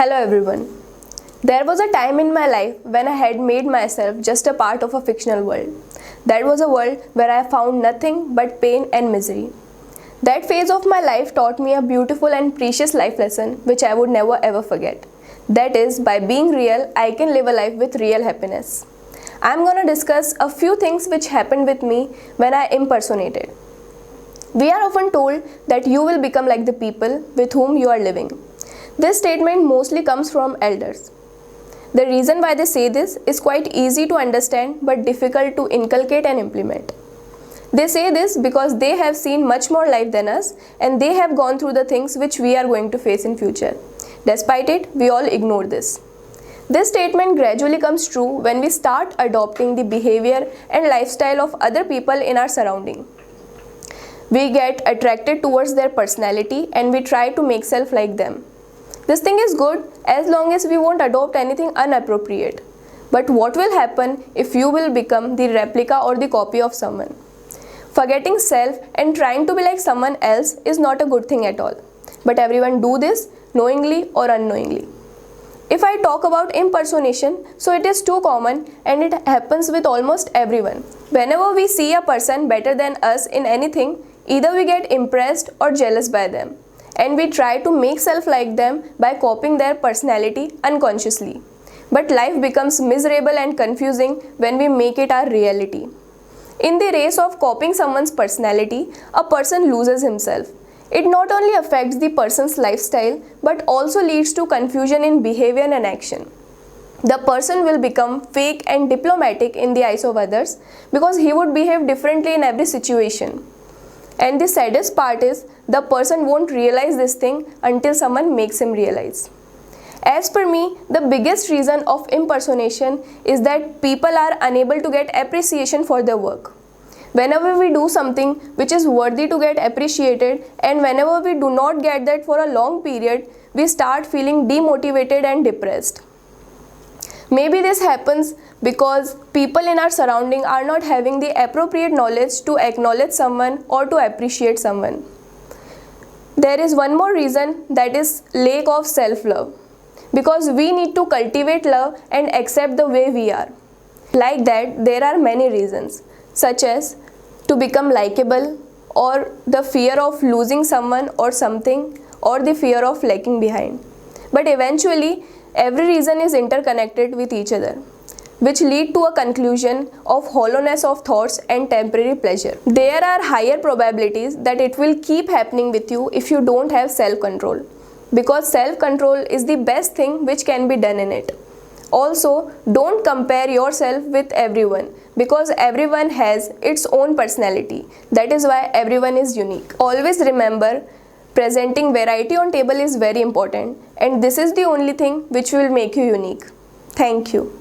Hello everyone. There was a time in my life when I had made myself just a part of a fictional world. That was a world where I found nothing but pain and misery. That phase of my life taught me a beautiful and precious life lesson which I would never ever forget. That is, by being real, I can live a life with real happiness. I'm gonna discuss a few things which happened with me when I impersonated. We are often told that you will become like the people with whom you are living. This statement mostly comes from elders. The reason why they say this is quite easy to understand but difficult to inculcate and implement. They say this because they have seen much more life than us and they have gone through the things which we are going to face in future. Despite it, we all ignore this. This statement gradually comes true when we start adopting the behavior and lifestyle of other people in our surrounding. We get attracted towards their personality and we try to make self like them. This thing is good as long as we won't adopt anything inappropriate. But what will happen if you will become the replica or the copy of someone? Forgetting self and trying to be like someone else is not a good thing at all. But everyone do this knowingly or unknowingly. If I talk about impersonation, so it is too common and it happens with almost everyone. Whenever we see a person better than us in anything, either we get impressed or jealous by them. And we try to make self like them by copying their personality unconsciously. But life becomes miserable and confusing when we make it our reality. In the race of copying someone's personality, a person loses himself. It not only affects the person's lifestyle but also leads to confusion in behavior and action. The person will become fake and diplomatic in the eyes of others because he would behave differently in every situation. And the saddest part is the person won't realize this thing until someone makes him realize. As per me, the biggest reason of impersonation is that people are unable to get appreciation for their work. Whenever we do something which is worthy to get appreciated and whenever we do not get that for a long period, we start feeling demotivated and depressed. Maybe this happens because people in our surrounding are not having the appropriate knowledge to acknowledge someone or to appreciate someone. There is one more reason, that is lack of self-love. Because we need to cultivate love and accept the way we are. Like that, there are many reasons, such as to become likable, or the fear of losing someone or something, or the fear of lagging behind. But eventually, every reason is interconnected with each other, which lead to a conclusion of hollowness of thoughts and temporary pleasure. There are higher probabilities that it will keep happening with you if you don't have self-control, because self-control is the best thing which can be done in it. Also, don't compare yourself with everyone because everyone has its own personality. That is why everyone is unique. Always remember, presenting variety on table is very important and this is the only thing which will make you unique. Thank you.